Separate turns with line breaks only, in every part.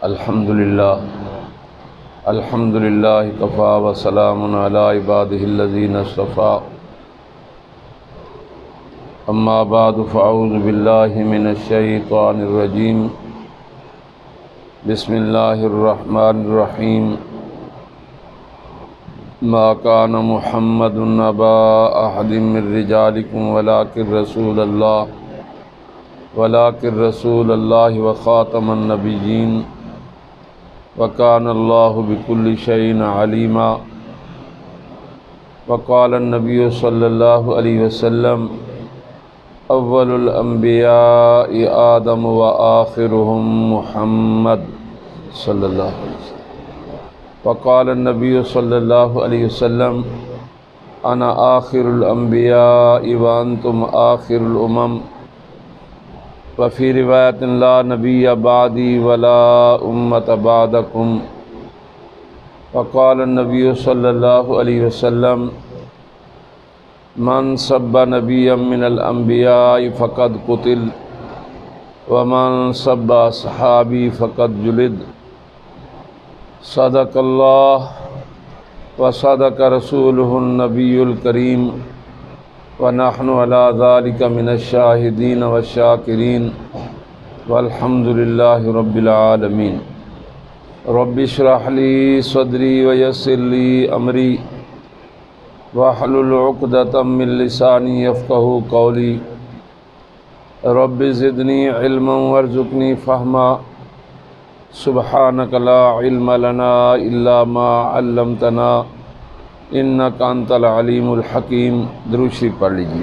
الحمدللہ کفا وسلام علی عبادہ الذین اصطفیٰ اما بعد فاعوذ باللہ من الشیطان الرجیم بسم اللہ الرحمن الرحیم ما کان محمد ابا احد من رجالکم ولکن رسول اللہ وخاتم النبیین وکان اللہ بکل شیء علیما وقال النبی صلی اللہ علیہ وسلم اول الانبیاء آدم وآخرهم محمد صلی اللہ علیہ وسلم وقال النبی صلی اللہ علیہ وسلم انا آخر الانبیاء وانتم آخر الامم وفی روایت لا نبی بعدی ولا امت بعدکم وقال النبی صلی اللہ علیہ وسلم من سب نبیا من الانبیاء فقد قتل ومن سب اصحابی فقد جلد صدق اللہ وصدق رسولہ النبی الکریم ونحن علی ذلک من الشاہدین والشاکرین والحمد للہ رب العالمین رب اشرح لی صدری ویسر لی امری واحلل عقدۃ من لسانی یفقہوا قولی رب زدنی علما وارزقنی فہما سبحانک لا علم لنا الا ما علمتنا انک انت العلیم الحکیم۔ درود شریف پڑھ لیجیے۔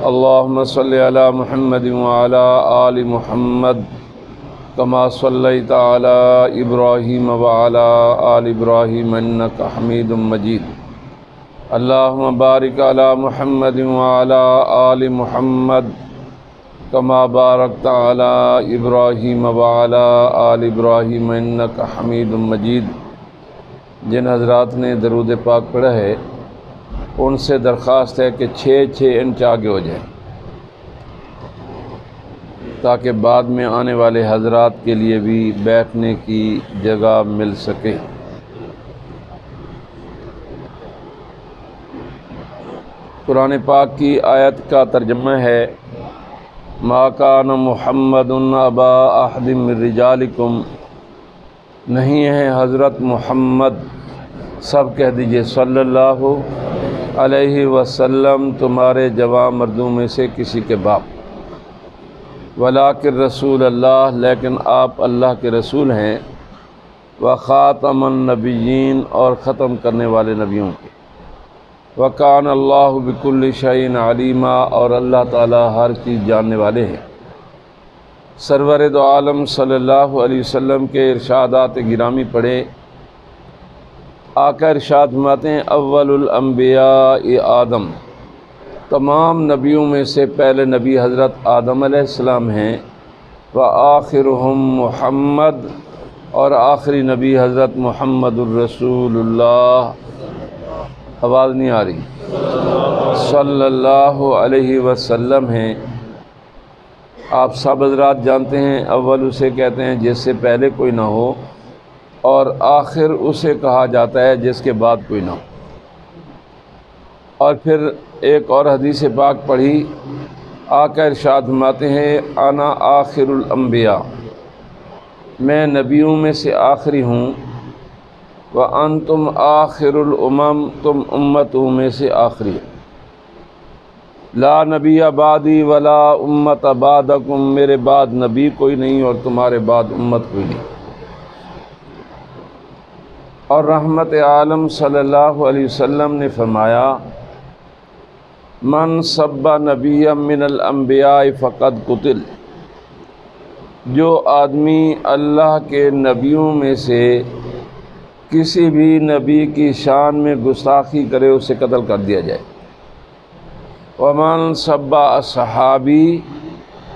اللہم صلی علی محمد وعلی آل محمد کما صلیت علی ابراہیم وعلی آل ابراہیم انک حمید مجید۔ اللہم بارک علی محمد وعلی آل محمد کما بارکت علی ابراہیم وعلی آل ابراہیم انک حمید مجید۔ جن حضرات نے درود پاک پڑھا ہے ان سے درخواست ہے کہ 6 انچ آگے ہو جائیں تاکہ بعد میں آنے والے حضرات کے لیے بھی بیٹھنے کی جگہ مل سکے۔ قرآن پاک کی آیت کا ترجمہ ہے ما کان محمد ابا احد من رجالکم، نہیں ہے حضرت محمد، سب کہہ دیجئے صلی اللہ علیہ وسلم، تمہارے جوان مردوں میں سے کسی کے باپ، ولیکن رسول اللہ، لیکن آپ اللہ کے رسول ہیں، وخاتم النبیین، اور ختم کرنے والے نبیوں کے، وکان اللہ بکل شیء علیما، اور اللہ تعالی ہر چیز جاننے والے ہیں۔ سرور دو عالم صلی اللہ علیہ وسلم کے ارشادات گرامی پڑھے۔ آقا ارشاد فرماتے ہیں اول الانبیاء آدم، تمام نبیوں میں سے پہلے نبی حضرت آدم علیہ السلام ہیں، وآخرهم محمد، اور آخری نبی حضرت محمد الرسول اللہ، آواز نہیں آ رہی، صلی اللہ علیہ وسلم ہیں۔ آپ سب حضرات جانتے ہیں اول اسے کہتے ہیں جس سے پہلے کوئی نہ ہو، اور آخر اسے کہا جاتا ہے جس کے بعد کوئی نہ ہو۔ اور پھر ایک اور حدیث پاک پڑھی، آقا ارشاد فرماتے ہیں انا آخر الانبیاء، میں نبیوں میں سے آخری ہوں، وانتم آخر الامم، تم امتوں میں سے آخری، لا نبی بعدی ولا امت بعدکم، میرے بعد نبی کوئی نہیں اور تمہارے بعد امت کوئی نہیں۔ اور رحمت عالم صلی اللہ علیہ وسلم نے فرمایا من سب نبی من الانبیاء فقد قتل، جو آدمی اللہ کے نبیوں میں سے کسی بھی نبی کی شان میں گستاخی کرے اسے قتل کر دیا جائے۔ ومن سب اصحابی،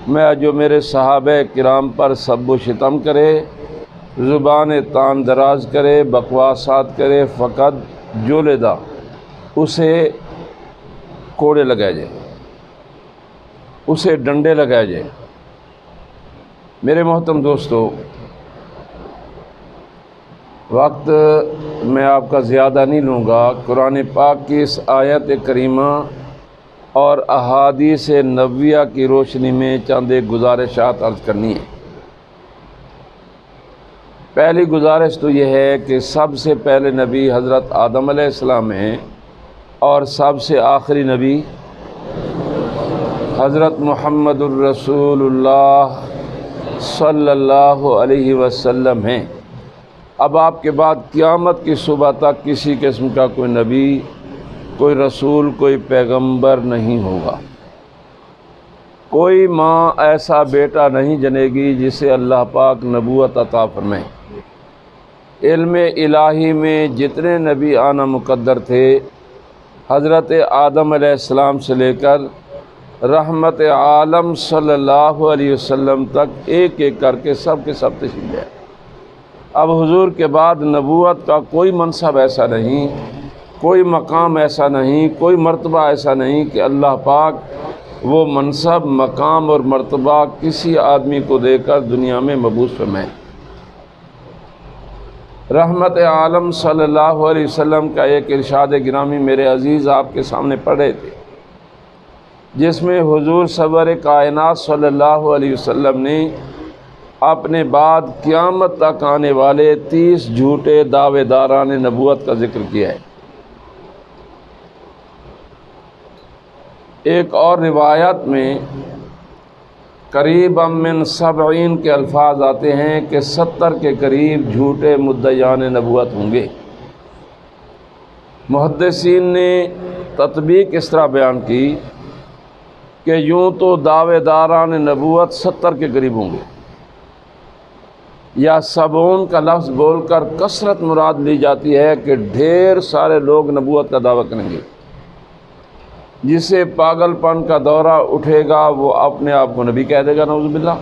میں جو میرے صحابہ کرام پر سب و شتم کرے، زبان تان دراز کرے، بکواسات کرے، فقط جلدا، اسے کوڑے لگائے جائے، اسے ڈنڈے لگائے جائے۔ میرے محترم دوستو، وقت میں آپ کا زیادہ نہیں لوں گا۔ قرآن پاک کی اس آیت کریمہ اور احادیث نبویہ کی روشنی میں چند ایک گزارشات عرض کرنی ہے۔ پہلی گزارش تو یہ ہے کہ سب سے پہلے نبی حضرت آدم علیہ السلام ہیں اور سب سے آخری نبی حضرت محمد الرسول اللہ صلی اللہ علیہ وسلم ہیں۔ اب آپ کے بعد قیامت کی صبح تک کسی قسم کا کوئی نبی، کوئی رسول، کوئی پیغمبر نہیں ہوگا۔ کوئی ماں ایسا بیٹا نہیں جنے گی جسے اللہ پاک نبوت عطا فرمائے۔ علم الہی میں جتنے نبی آنا مقدر تھے، حضرت آدم علیہ السلام سے لے کر رحمت عالم صلی اللہ علیہ وسلم تک ایک ایک کر کے سب تشریف لے۔ اب حضور کے بعد نبوت کا کوئی منصب ایسا نہیں، کوئی مقام ایسا نہیں، کوئی مرتبہ ایسا نہیں کہ اللہ پاک وہ منصب، مقام اور مرتبہ کسی آدمی کو دے کر دنیا میں مبعوث فرمائے۔ رحمت عالم صلی اللہ علیہ وسلم کا ایک ارشاد گرامی میرے عزیز آپ کے سامنے پڑھ رہے تھے، جس میں حضور سرور کائنات صلی اللہ علیہ وسلم نے اپنے بعد قیامت تک آنے والے 30 جھوٹے دعوے داران نبوت کا ذکر کیا ہے۔ ایک اور روایت میں قریب من 70 کے الفاظ آتے ہیں کہ 70 کے قریب جھوٹے مدعیان نبوت ہوں گے۔ محدثین نے تطبیق اس طرح بیان کی کہ یوں تو دعوے داران نبوت 70 کے قریب ہوں گے، یا 70 کا لفظ بول کر کثرت مراد لی جاتی ہے کہ ڈھیر سارے لوگ نبوت کا دعویٰ کریں گے۔ جسے پاگل پن کا دورہ اٹھے گا وہ اپنے آپ کو نبی کہہ دے گا، نعوذ باللہ۔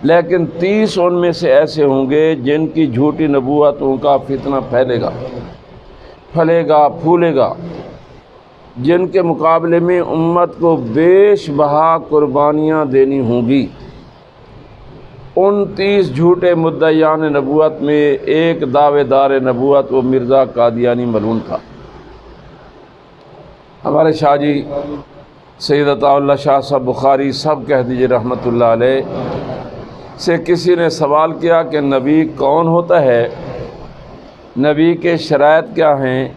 لیکن 30 ان میں سے ایسے ہوں گے جن کی جھوٹی نبوتوں کا فتنہ پھیلے گا، پھلے گا، پھولے گا، جن کے مقابلے میں امت کو بیش بہا قربانیاں دینی ہوں گی۔ ان 30 جھوٹے مدعیان نبوت میں ایک دعوے دار نبوت وہ مرزا قادیانی ملعون تھا۔ ہمارے شاہ جی سید عطا اللہ شاہ صاحب بخاری سب کہہ دیجئے رحمۃ اللہ علیہ سے کسی نے سوال کیا کہ نبی کون ہوتا ہے، نبی کے شرائط کیا ہیں؟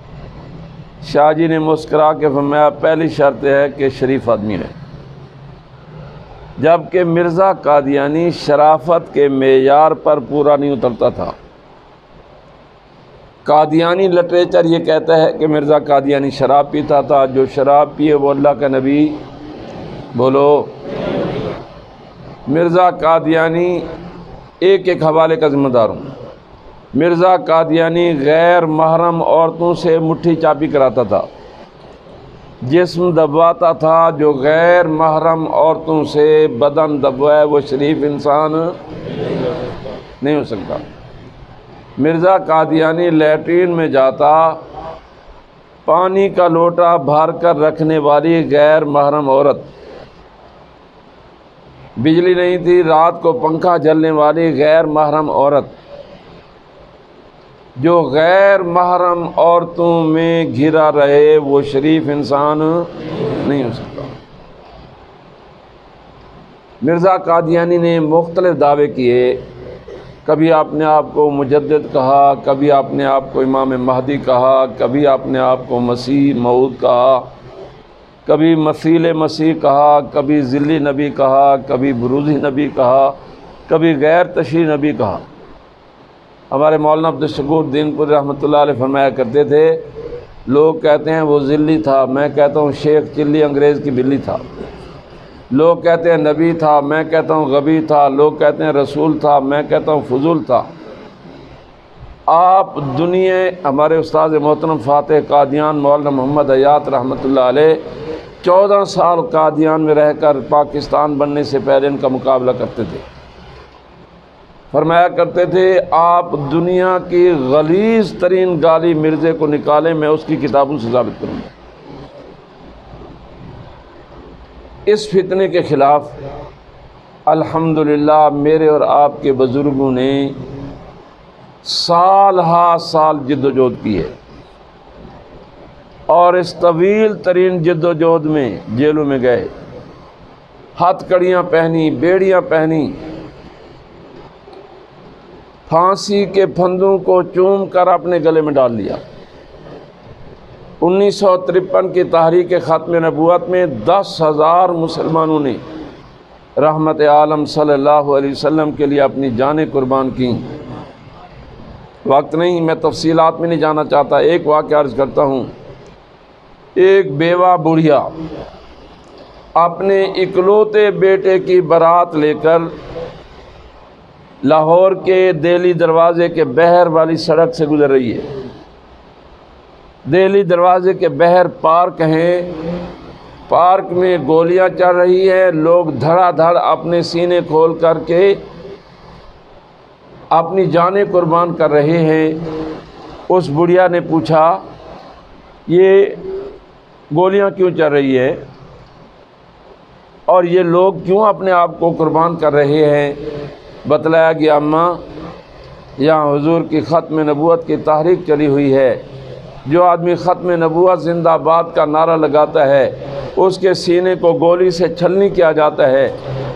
شاہ جی نے مسکرا کے فرمایا پہلی شرط ہے کہ شریف آدمی ہے، جبکہ مرزا قادیانی شرافت کے معیار پر پورا نہیں اترتا تھا۔ قادیانی لٹریچر یہ کہتا ہے کہ مرزا قادیانی شراب پیتا تھا، جو شراب پیے وہ اللہ کا نبی، بولو۔ مرزا قادیانی ایک حوالے کا ذمہ دار ہوں۔ مرزا قادیانی غیر محرم عورتوں سے مٹھی چاپی کراتا تھا، جسم دبواتا تھا۔ جو غیر محرم عورتوں سے بدن دبوائے وہ شریف انسان نہیں ہو سکتا۔ مرزا قادیانی لیٹرین میں جاتا، پانی کا لوٹا بھر کر رکھنے والی غیر محرم عورت، بجلی نہیں تھی رات کو پنکھا جلنے والی غیر محرم عورت، جو غیر محرم عورتوں میں گھرا رہے وہ شریف انسان نہیں ہو سکتا۔ مرزا قادیانی نے مختلف دعوے کیے، کبھی آپ نے آپ کو مجدد کہا، کبھی آپ نے آپ کو امام مہدی کہا، کبھی آپ نے آپ کو مسیح موعود کہا، کبھی مثیل مسیح کہا، کبھی ذلی نبی کہا، کبھی بروزی نبی کہا، کبھی غیر تشریح نبی کہا۔ ہمارے مولانا عبدالشکور دین پوری رحمۃ اللہ علیہ فرمایا کرتے تھے، لوگ کہتے ہیں وہ ذلی تھا، میں کہتا ہوں شیخ چلی انگریز کی بلی تھا۔ لوگ کہتے ہیں نبی تھا، میں کہتا ہوں غبی تھا۔ لوگ کہتے ہیں رسول تھا، میں کہتا ہوں فضول تھا۔ آپ دنیا ہمارے استاد محترم فاتح قادیان مولانا محمد حیات رحمۃ اللہ علیہ 14 سال قادیان میں رہ کر پاکستان بننے سے پہلے ان کا مقابلہ کرتے تھے۔ فرمایا کرتے تھے آپ دنیا کی غلیظ ترین گالی مرزے کو نکالیں، میں اس کی کتابوں سے ثابت کروں گا۔ اس فتنے کے خلاف الحمدللہ میرے اور آپ کے بزرگوں نے سال ہا سال جد و جہد کی ہے، اور اس طویل ترین جد و جہد میں جیلوں میں گئے، ہتھ کڑیاں پہنی، بیڑیاں پہنی، پھانسی کے پھندوں کو چوم کر اپنے گلے میں ڈال لیا۔ 1953 کی تحریک ختم نبوت میں 10,000 مسلمانوں نے رحمت عالم صلی اللہ علیہ وسلم کے لیے اپنی جانیں قربان کیں۔ وقت نہیں، میں تفصیلات میں نہیں جانا چاہتا، ایک واقعہ عرض کرتا ہوں۔ ایک بیوہ بڑھیا اپنے اکلوتے بیٹے کی بارات لے کر لاہور کے دہلی دروازے کے بحر والی سڑک سے گزر رہی ہے۔ دہلی دروازے کے بحر پارک ہیں، پارک میں گولیاں چل رہی ہیں، لوگ دھڑا دھڑ اپنے سینے کھول کر کے اپنی جانیں قربان کر رہے ہیں۔ اس بڑھیا نے پوچھا، یہ گولیاں کیوں چل رہی ہے اور یہ لوگ کیوں اپنے آپ کو قربان کر رہے ہیں؟ بتلایا گیا، اماں یہاں حضور کی ختم نبوت کی تحریک چلی ہوئی ہے۔ جو آدمی ختم نبوت زندہ باد کا نعرہ لگاتا ہے اس کے سینے کو گولی سے چھلنی کیا جاتا ہے۔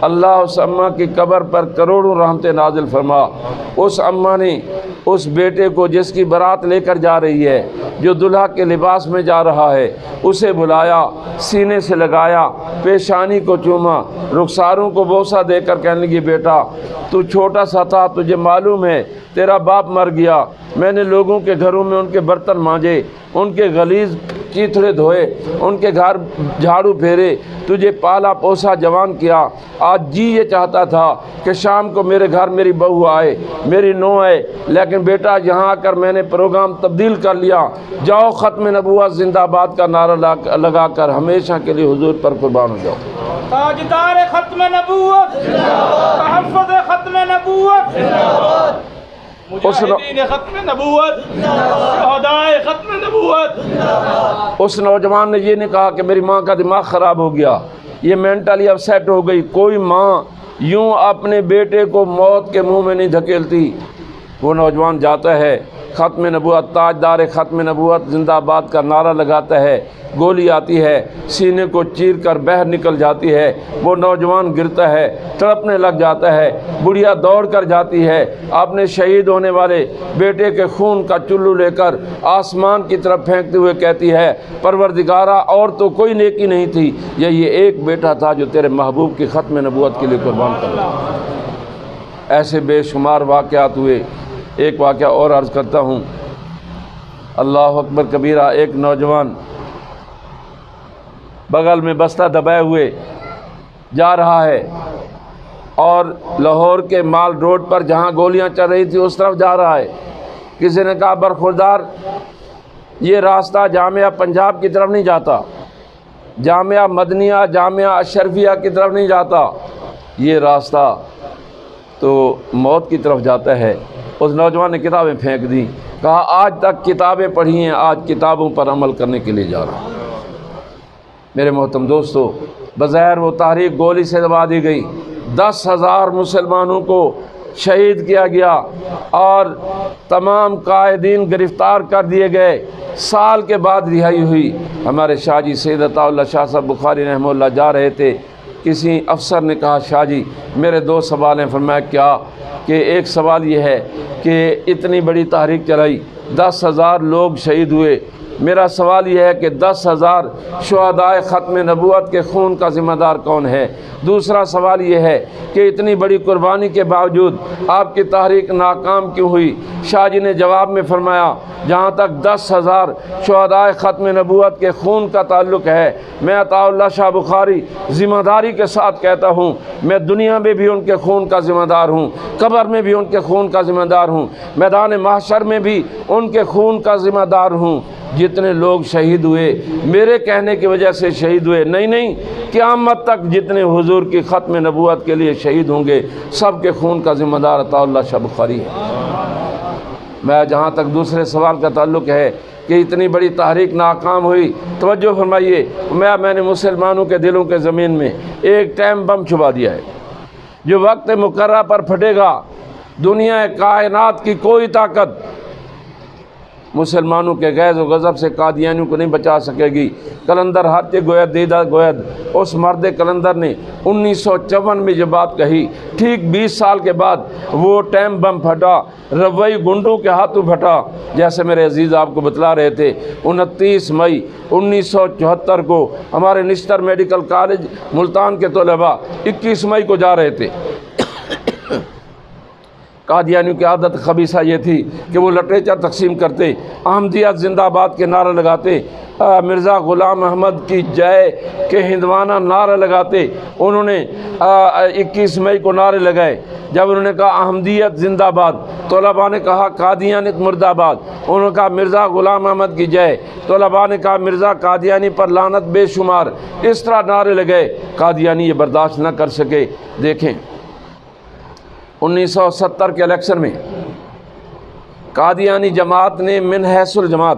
اللہ اس اماں کی قبر پر کروڑوں رحمتیں نازل فرما۔ اس اماں نے اس بیٹے کو جس کی بارات لے کر جا رہی ہے، جو دلہا کے لباس میں جا رہا ہے، اسے بلایا، سینے سے لگایا، پیشانی کو چوما، رخساروں کو بوسہ دے کر کہنے لگی، بیٹا تو چھوٹا سا تھا، تجھے معلوم ہے تیرا باپ مر گیا، میں نے لوگوں کے گھروں میں ان کے برتن مانجے، ان کے غلیظ چیتھڑے دھوئے، ان کے گھر جھاڑو پھیرے، تجھے پالا پوسا جوان کیا۔ آج جی یہ چاہتا تھا کہ شام کو میرے گھر میری بہو آئے، میری نو آئے، لیکن بیٹا یہاں آ کر میں نے پروگرام تبدیل کر لیا۔ جاؤ ختم نبوت زندہ باد کا نعرہ لگا کر ہمیشہ کے لیے حضور پر قربان ہو جاؤ۔
تاجدار ختم نبوت، تحفظ ختم نبوت، مجاہدین ختم نبوت، شہدائے ختم نبوت۔
اس نوجوان نے یہ نہیں کہا کہ میری ماں کا دماغ خراب ہو گیا، یہ مینٹلی اپسیٹ ہو گئی۔ کوئی ماں یوں اپنے بیٹے کو موت کے منہ میں نہیں دھکیلتی۔ وہ نوجوان جاتا ہے، ختم نبوت، تاجدار ختم نبوت زندہ باد کا نعرہ لگاتا ہے، گولی آتی ہے، سینے کو چیر کر باہر نکل جاتی ہے، وہ نوجوان گرتا ہے، تڑپنے لگ جاتا ہے، بڑھیا دوڑ کر جاتی ہے، اپنے شہید ہونے والے بیٹے کے خون کا چلو لے کر آسمان کی طرف پھینکتے ہوئے کہتی ہے، پروردگارا اور تو کوئی نیکی نہیں تھی، یہ ایک بیٹا تھا جو تیرے محبوب کی ختم نبوت کے لیے قربان کر رہا۔ ایسے بے شمار واقعات ہوئے۔ ایک واقعہ اور عرض کرتا ہوں۔ اللہ اکبر کبیرہ، ایک نوجوان بغل میں بستہ دبائے ہوئے جا رہا ہے اور لاہور کے مال روڈ پر جہاں گولیاں چل رہی تھی اس طرف جا رہا ہے۔ کسی نے کہا، برخوردار یہ راستہ جامعہ پنجاب کی طرف نہیں جاتا، جامعہ مدنیہ، جامعہ اشرفیہ کی طرف نہیں جاتا، یہ راستہ تو موت کی طرف جاتا ہے۔ اس نوجوان نے کتابیں پھینک دیں، کہا آج تک کتابیں پڑھی ہیں، آج کتابوں پر عمل کرنے کے لیے جا رہا ہوں۔ میرے محترم دوستو، بظاہر وہ تحریک گولی سے دبا دی گئی، 10,000 مسلمانوں کو شہید کیا گیا اور تمام قائدین گرفتار کر دیے گئے۔ سال کے بعد رہائی ہوئی۔ ہمارے شاہ جی سید عطا اللہ شاہ صاحب بخاری رحمہ اللہ جا رہے تھے، کسی افسر نے کہا، شاہ جی میرے 2 سوال ہیں۔ فرمایا کیا؟ کہ ایک سوال یہ ہے کہ اتنی بڑی تحریک چلائی، 10,000 لوگ شہید ہوئے، میرا سوال یہ ہے کہ 10,000 شہدائے ختم نبوت کے خون کا ذمہ دار کون ہے؟ دوسرا سوال یہ ہے کہ اتنی بڑی قربانی کے باوجود آپ کی تحریک ناکام کیوں ہوئی؟ شاہ جی نے جواب میں فرمایا، جہاں تک 10,000 شہدائے ختم نبوت کے خون کا تعلق ہے، میں عطا اللہ شاہ بخاری ذمہ داری کے ساتھ کہتا ہوں، میں دنیا میں بھی ان کے خون کا ذمہ دار ہوں، قبر میں بھی ان کے خون کا ذمہ دار ہوں، میدان محشر میں بھی ان کے خون کا ذمہ دار ہوں۔ جتنے لوگ شہید ہوئے میرے کہنے کی وجہ سے شہید ہوئے نہیں، قیامت تک جتنے حضور کی ختم نبوت کے لیے شہید ہوں گے سب کے خون کا ذمہ دار عطا اللہ شاہ بخاری ہے۔ میں جہاں تک دوسرے سوال کا تعلق ہے کہ اتنی بڑی تحریک ناکام ہوئی، توجہ فرمائیے، میں نے مسلمانوں کے دلوں کے زمین میں ایک ٹائم بم چھپا دیا ہے، جو وقت مقررہ پر پھٹے گا دنیا کائنات کی کوئی طاقت مسلمانوں کے غیظ و غضب سے قادیانیوں کو نہیں بچا سکے گی۔ کلندر ہاتھ گوید دیدہ گوید، اس مرد کلندر نے 1954 میں یہ بات کہی، ٹھیک 20 سال کے بعد وہ ٹائم بم پھٹا، ربوی گنڈوں کے ہاتھوں پھٹا، جیسے میرے عزیز آپ کو بتلا رہے تھے۔ 29 مئی 1974 کو ہمارے نشتر میڈیکل کالج ملتان کے طلباء 21 مئی کو جا رہے تھے۔ قادیانیوں کی عادت خبیثہ یہ تھی کہ وہ لٹریچر تقسیم کرتے، احمدیت زندہ آباد کے نعرے لگاتے، مرزا غلام احمد کی جے کے ہندوانہ نعرے لگاتے۔ انہوں نے 21 مئی کو نعرے لگائے، جب انہوں نے کہا احمدیت زندہ آباد، طلباء نے کہا قادیانیت مردہ آباد، انہوں نے کہا مرزا غلام احمد کی جے، طلباء نے کہا مرزا قادیانی پر لعنت بے شمار، اس طرح نعرے لگائے۔ قادیانی یہ برداشت نہ کر سکے۔ دیکھیں 1970 کے الیکشن میں قادیانی جماعت نے من حیث الجماعت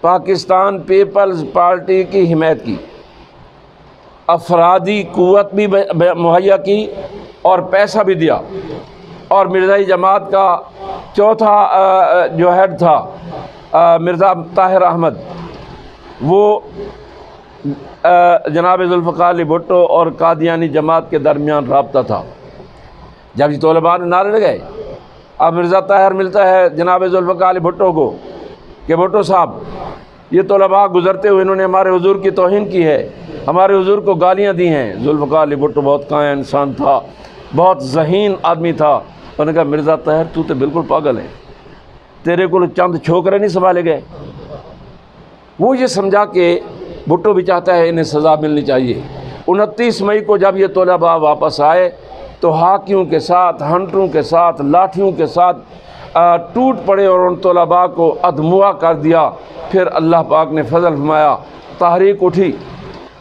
پاکستان پیپلز پارٹی کی حمایت کی، افرادی قوت بھی مہیا کی اور پیسہ بھی دیا، اور مرزائی جماعت کا چوتھا جو ہیڈ تھا مرزا طاہر احمد، وہ جناب ذوالفقار علی بھٹو اور قادیانی جماعت کے درمیان رابطہ تھا۔ جب یہ طلباء نے نعرے لگائے، اب مرزا طاہر ملتا ہے جناب ذوالفقار علی بھٹو کو کہ بھٹو صاحب، یہ طلباء گزرتے ہوئے انہوں نے ہمارے حضور کی توہین کی ہے، ہمارے حضور کو گالیاں دی ہیں۔ ذوالفقار علی بھٹو بہت قائم انسان تھا، بہت ذہین آدمی تھا۔ انہوں نے کہا مرزا طاہر تو بالکل پاگل ہے، تیرے کو چند چھوکرے نہیں سنبھالے گئے۔ وہ یہ سمجھا کہ بھٹو بھی چاہتا ہے انہیں سزا ملنی چاہیے۔ 29 مئی کو جب یہ طلباء واپس آئے تو ہاکیوں کے ساتھ، ہنٹروں کے ساتھ، لاٹھیوں کے ساتھ ٹوٹ پڑے اور ان طلباء کو ادموا کر دیا۔ پھر اللہ پاک نے فضل فرمایا، تحریک اٹھی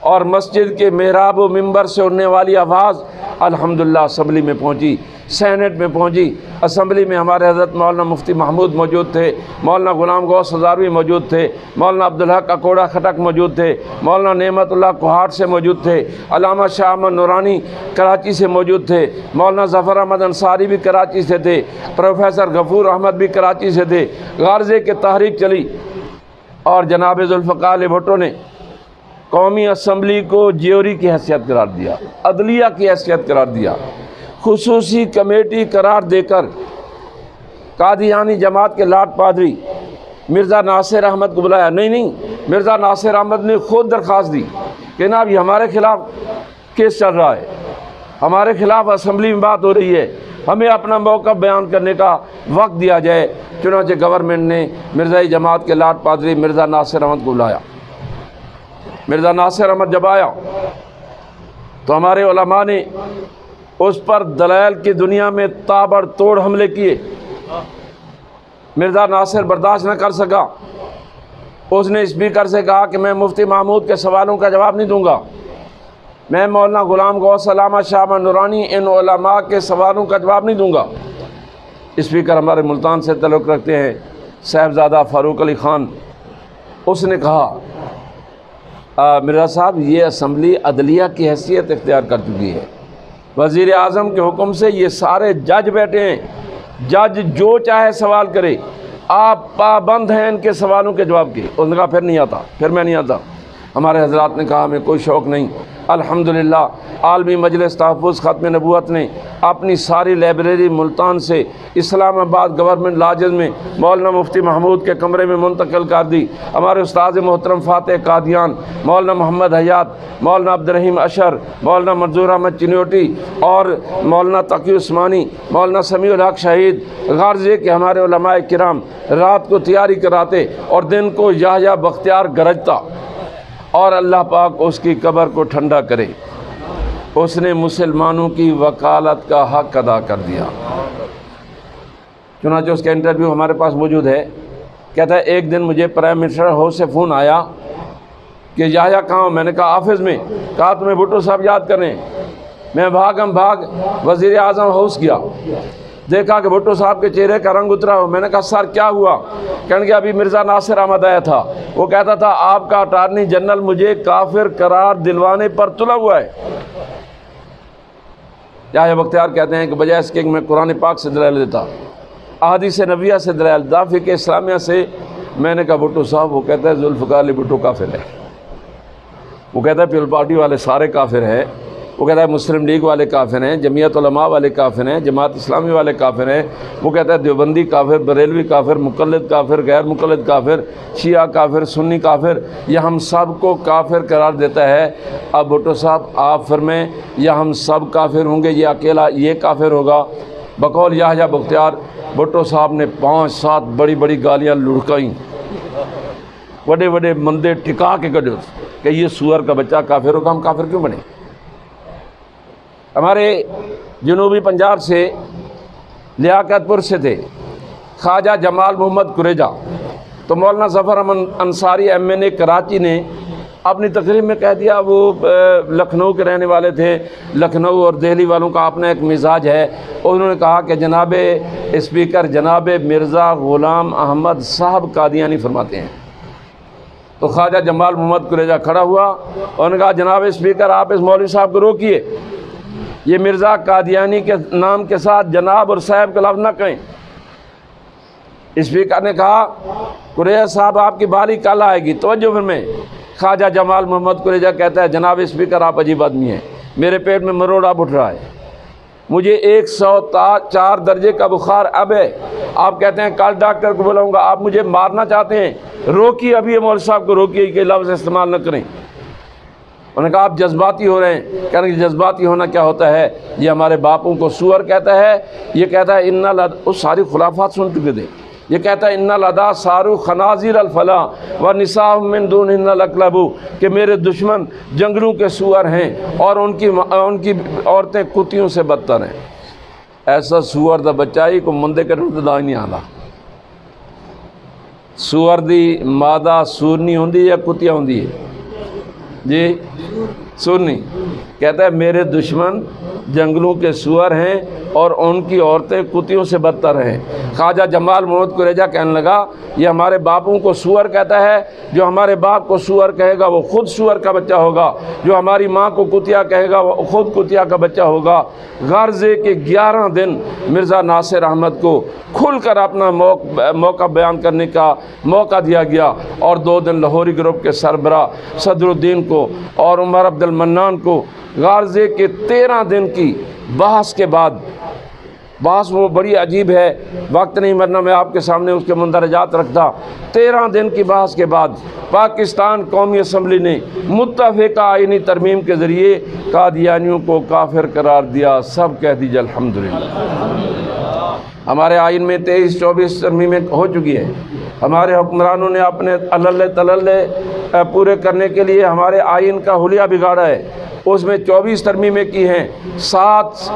اور مسجد کے محراب و منبر سے اڑنے والی آواز الحمدللہ اسمبلی میں پہنچی، سینٹ میں پہنچی۔ اسمبلی میں ہمارے حضرت مولانا مفتی محمود موجود تھے، مولانا غلام غوث ہزاروی موجود تھے، مولانا عبدالحق اکوڑا خٹک موجود تھے، مولانا نعمت اللہ کوہاٹ سے موجود تھے، علامہ شاہ احمد نورانی کراچی سے موجود تھے، مولانا ظفر احمد انصاری بھی کراچی سے تھے، پروفیسر غفور احمد بھی کراچی سے تھے۔ غارزے کے تحریک چلی اور جناب ذوالفقار علی بھٹو نے قومی اسمبلی کو جیوری کی حیثیت قرار دیا، عدلیہ کی حیثیت قرار دیا، خصوصی کمیٹی قرار دے کر قادیانی جماعت کے لاٹ پادری مرزا ناصر احمد کو بلایا۔ نہیں، مرزا ناصر احمد نے خود درخواست دی کہ جناب یہ ہمارے خلاف کیس چل رہا ہے، ہمارے خلاف اسمبلی میں بات ہو رہی ہے، ہمیں اپنا موقف بیان کرنے کا وقت دیا جائے۔ چنانچہ گورنمنٹ نے مرزائی جماعت کے لاٹ پادری مرزا ناصر احمد کو بلایا۔ مرزا ناصر احمد جب آیا تو ہمارے علماء نے اس پر دلائل کی دنیا میں تابڑ توڑ حملے کیے۔ مرزا ناصر برداشت نہ کر سکا، اس نے اسپیکر سے کہا کہ میں مفتی محمود کے سوالوں کا جواب نہیں دوں گا، میں مولانا غلام غوث علامہ شاہ احمد نورانی ان علماء کے سوالوں کا جواب نہیں دوں گا۔ اسپیکر ہمارے ملتان سے تعلق رکھتے ہیں صاحبزادہ فاروق علی خان، اس نے کہا مرزا صاحب یہ اسمبلی عدلیہ کی حیثیت اختیار کر چکی ہے، وزیر اعظم کے حکم سے یہ سارے جج بیٹھے ہیں، جج جو چاہے سوال کرے، آپ پابند ہیں ان کے سوالوں کے جواب کے۔ اس نے کہا پھر نہیں آتا، پھر میں نہیں آتا۔ ہمارے حضرات نے کہا ہمیں کوئی شوق نہیں۔ الحمدللہ عالمی مجلس تحفظ ختم نبوت نے اپنی ساری لائبریری ملتان سے اسلام آباد گورنمنٹ لاجز میں مولانا مفتی محمود کے کمرے میں منتقل کر دی۔ ہمارے استاد محترم فاتح قادیان، مولانا محمد حیات، مولانا عبدالرحیم اشر، مولانا منظور احمد چنیوٹی اور مولانا تقی عثمانی، مولانا سمیع الحق شہید غارزے کے ہمارے علماء کرام رات کو تیاری کراتے اور دن کو یحییٰ بختیار گرجتا، اور اللہ پاک اس کی قبر کو ٹھنڈا کرے۔ اس نے مسلمانوں کی وکالت کا حق ادا کر دیا۔ چنانچہ اس کا انٹرویو ہمارے پاس موجود ہے۔ کہتا ہے ایک دن مجھے پرائم منسٹر ہاؤس سے فون آیا کہ یحییٰ کہاں ہوں؟ میں نے کہا آفس میں۔ کہا تمہیں بھٹو صاحب یاد کریں۔ میں بھاگ وزیر اعظم ہاؤس گیا، دیکھا کہ بھٹو صاحب کے چہرے کا رنگ اترا ہو۔ میں نے کہا سر کیا ہوا؟ کہنے کہ ابھی مرزا ناصر احمد آیا تھا، وہ کہتا تھا آپ کا اٹارنی جنرل مجھے کافر قرار دلوانے پر تلا ہوا ہے۔ یحییٰ بختیار کہتے ہیں کہ بجائے اس کے کہ میں قرآن پاک سے دلائل دیتا، احادیث نبویہ سے دلائل دیتا، فقہ اسلامیہ سے، میں نے کہا بھٹو صاحب، وہ کہتا ہے ذوالفقار علی بھٹو کافر ہے، وہ کہتا ہے پیپلز پارٹی والے سارے کافر ہیں، وہ کہتا ہے مسلم لیگ والے کافر ہیں، جمعیت علماء والے کافر ہیں، جماعت اسلامی والے کافر ہیں، وہ کہتا ہے دیوبندی کافر، بریلوی کافر، مقلد کافر، غیر مقلد کافر، شیعہ کافر، سنی کافر، یہ ہم سب کو کافر قرار دیتا ہے۔ اب بھٹو صاحب آپ فرمائیں، یا ہم سب کافر ہوں گے، یہ اکیلا یہ کافر ہوگا؟ بقول یحییٰ بختیار بھٹو صاحب نے 5-7 بڑی بڑی گالیاں لڑکائیں، بڑے بڑے مندے ٹکا کے کڈو کہ یہ سور کا بچہ کافر ہوگا، ہم کافر کیوں بنے؟ ہمارے جنوبی پنجاب سے لیاقت پور سے تھے خواجہ جمال محمد قریجہ، تو مولانا ظفر احمد انصاری ایم این اے کراچی نے اپنی تقریر میں کہہ دیا، وہ لکھنؤ کے رہنے والے تھے، لکھنؤ اور دہلی والوں کا اپنا ایک مزاج ہے، انہوں نے کہا کہ جناب اسپیکر جناب مرزا غلام احمد صاحب قادیانی فرماتے ہیں۔ تو خواجہ جمال محمد قریجہ کھڑا ہوا، انہوں نے کہا جناب اسپیکر آپ اس مولوی صاحب کو روکیے، یہ مرزا قادیانی کے نام کے ساتھ جناب اور صاحب کا لفظ نہ کہیں۔ اسپیکر نے کہا قریجہ صاحب آپ کی باری کل آئے گی، توجہ فرمائیں۔ خواجہ جمال محمد قریجہ کہتا ہے جناب اسپیکر آپ عجیب آدمی ہیں، میرے پیٹ میں مروڑا اٹھ رہا ہے، مجھے 104 درجے کا بخار اب ہے، آپ کہتے ہیں کل ڈاکٹر کو بلاؤں گا، آپ مجھے مارنا چاہتے ہیں، روکیے ابھی مولوی صاحب کو روکیے کہ لفظ استعمال نہ کریں۔ انہوں نے کہا آپ جذباتی ہو رہے ہیں، کہنے کہ جذباتی ہونا کیا ہوتا ہے، یہ ہمارے باپوں کو سور کہتا ہے، یہ کہتا ہے ان اس ساری خلافات سن چکے تھے، یہ کہتا ہے ان لدا سارو خنازیر الفلا و نساء من دونہن الاکلب، کہ میرے دشمن جنگلوں کے سور ہیں اور ان کی عورتیں کتیوں سے بدتر ہیں۔ ایسا سور دا بچہ ہی کو مندے کٹن دا نہیں آتا۔ سور دی مادہ سورنی ہوندی یا کتیا ہوندی ہے؟ جی سورنی۔ کہتا ہے میرے دشمن جنگلوں کے سور ہیں اور ان کی عورتیں کتیوں سے بدتر ہیں۔ خواجہ جمال محمد قریجہ کہنے لگا یہ ہمارے باپوں کو سور کہتا ہے، جو ہمارے باپ کو سور کہے گا وہ خود سور کا بچہ ہوگا، جو ہماری ماں کو کتیا کہے گا وہ خود کتیا کا بچہ ہوگا۔ غرض ہے کہ 11 دن مرزا ناصر احمد کو کھل کر اپنا موقع بیان کرنے کا موقع دیا گیا، اور 2 دن لاہوری گروپ کے سربراہ صدر الدین کو اور عمر عبد المنان کو، غرض ہے کہ 13 دن کی بحث کے بعد، بحث وہ بڑی عجیب ہے، وقت نہیں مرنا میں آپ کے سامنے اس کے مندرجات رکھتا۔ 13 دن کی بحث کے بعد پاکستان قومی اسمبلی نے متفقہ آئینی ترمیم کے ذریعے قادیانیوں کو کافر قرار دیا۔ سب کہہ دیجئے الحمدللہ۔ ہمارے آئین میں 23-24 ترمیمیں ہو چکی ہیں، ہمارے حکمرانوں نے اپنے اللہ تللے پورے کرنے کے لیے ہمارے آئین کا حلیہ بگاڑا ہے، اس میں 24 ترمیمیں کی ہیں۔ 7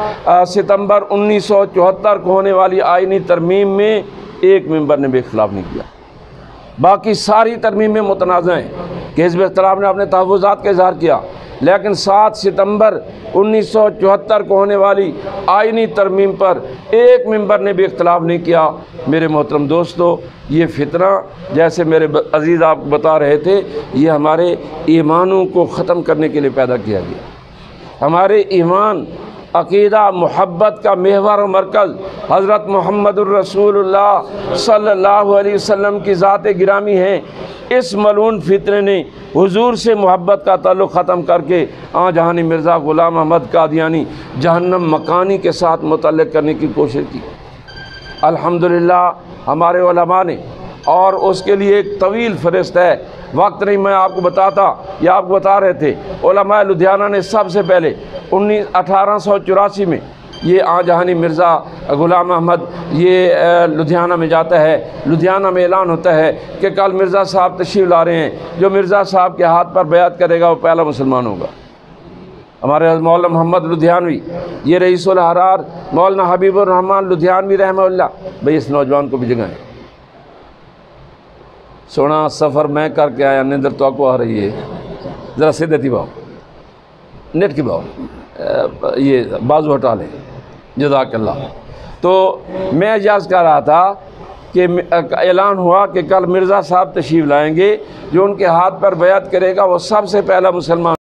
ستمبر 1974 کو ہونے والی آئینی ترمیم میں ایک ممبر نے بھی اختلاف نہیں کیا، باقی ساری ترمیمیں متنازع ہیں کہ حزب اختلاف نے اپنے تحفظات کا اظہار کیا، لیکن 7 ستمبر 1974 کو ہونے والی آئینی ترمیم پر ایک ممبر نے بھی اختلاف نہیں کیا۔ میرے محترم دوستو، یہ فتنہ جیسے میرے عزیز آپ بتا رہے تھے، یہ ہمارے ایمانوں کو ختم کرنے کے لیے پیدا کیا گیا۔ ہمارے ایمان، عقیدہ، محبت کا محور و مرکز حضرت محمد الرسول اللہ صلی اللہ علیہ وسلم کی ذات گرامی ہے۔ اس ملعون فتنے نے حضور سے محبت کا تعلق ختم کر کے جہانی مرزا غلام احمد قادیانی جہنم مکانی کے ساتھ متعلق کرنے کی کوشش کی۔ الحمدللہ ہمارے علماء نے، اور اس کے لیے ایک طویل فہرست ہے، وقت نہیں میں آپ کو بتاتا، یا آپ کو بتا رہے تھے، علماء لدھیانہ نے سب سے پہلے 1884 میں یہ جہانی مرزا غلام احمد یہ لدھیانہ میں جاتا ہے، لدھیانہ میں اعلان ہوتا ہے کہ کل مرزا صاحب تشریف لا رہے ہیں، جو مرزا صاحب کے ہاتھ پر بیعت کرے گا وہ پہلا مسلمان ہوگا۔ ہمارے مولانا محمد لدھیانوی، یہ رئیس الحرار مولانا حبیب الرحمن لدھیانوی رحمہ اللہ، بھئی اس نوجوان کو بھی جگائیں۔ سونا سفر میں کر کے آیا، نیندر تو آپ کو آ رہی ہے، ذرا سیدھے تھی باؤ، نیٹ کی باؤ، یہ بازو ہٹا لیں، جزاک اللہ۔ تو میں اجاز کر رہا تھا کہ اعلان ہوا کہ کل مرزا صاحب تشریف لائیں گے، جو ان کے ہاتھ پر بیعت کرے گا وہ سب سے پہلا مسلمان